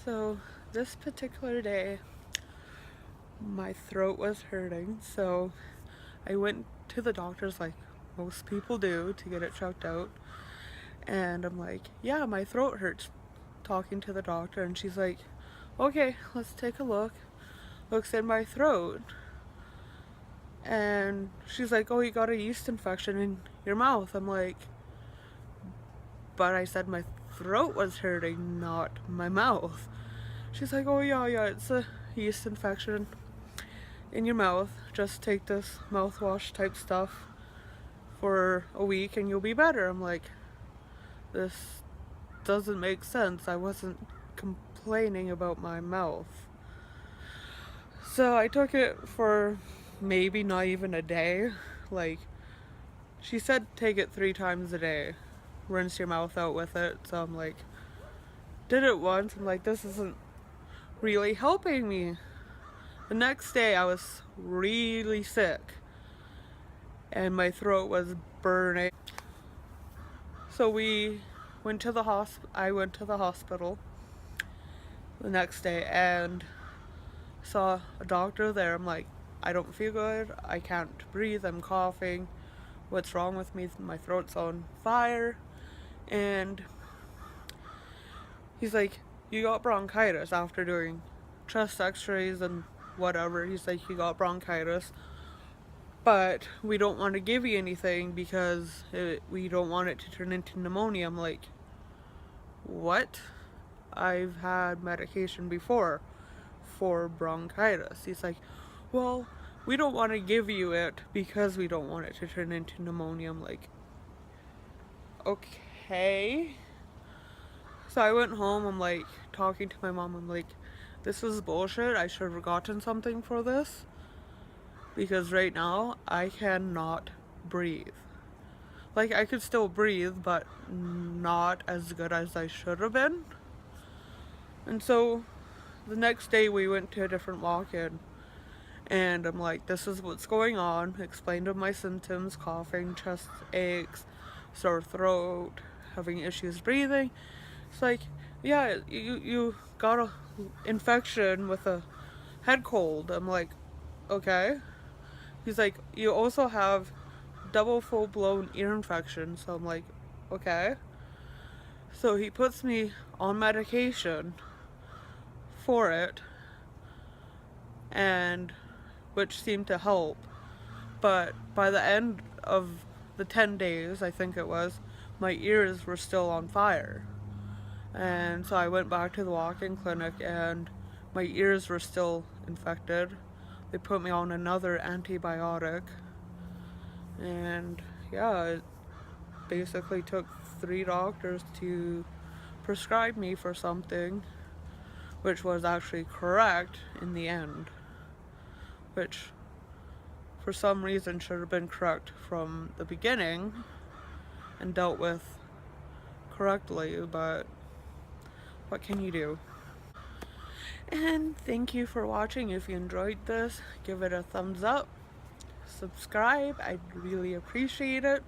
So this particular day, my throat was hurting, so I went to the doctor's like most people do to get it checked out. And I'm like, yeah, my throat hurts, talking to the doctor. And she's like, okay, let's take a look. Looks in my throat. And she's like, oh, you got a yeast infection in your mouth. I'm like, but I said my throat was hurting, not my mouth. She's like, oh, yeah, it's a yeast infection in your mouth. Just take this mouthwash type stuff for a week and you'll be better. I'm like, this doesn't make sense. I wasn't complaining about my mouth. So I took it for maybe not even a day. Like, she said take it 3 times a day. Rinse your mouth out with it. So I'm like, did it once. I'm like, this isn't really helping me. The next day I was really sick and my throat was burning. So we went to the I went to the hospital the next day and saw a doctor there. I'm like, I don't feel good. I can't breathe. I'm coughing. What's wrong with me? My throat's on fire. And he's like, you got bronchitis after doing chest x-rays and whatever. He's like, you got bronchitis, but we don't want to give you anything because we don't want it to turn into pneumonia. I'm like, what? I've had medication before for bronchitis. He's like, well, we don't want to give you it because we don't want it to turn into pneumonia. I'm like, okay. So I went home. I'm like talking to my mom. I'm like, this is bullshit. I should have gotten something for this because right now I cannot breathe. Like, I could still breathe, but not as good as I should have been. And so the next day we went to a different walk-in and I'm like, this is what's going on. Explained my symptoms: coughing, chest aches, sore throat, having issues breathing. It's like, yeah, you got a infection with a head cold. I'm like, okay. He's like, you also have double full-blown ear infection. So I'm like, okay. So he puts me on medication for it, and which seemed to help. But by the end of the 10 days, I think it was, my ears were still on fire. And so I went back to the walk-in clinic and my ears were still infected. They put me on another antibiotic. And yeah, it basically took 3 doctors to prescribe me for something, which was actually correct in the end. Which for some reason should have been correct from the beginning and dealt with correctly, but what can you do? And thank you for watching. If you enjoyed this, give it a thumbs up, subscribe, I'd really appreciate it.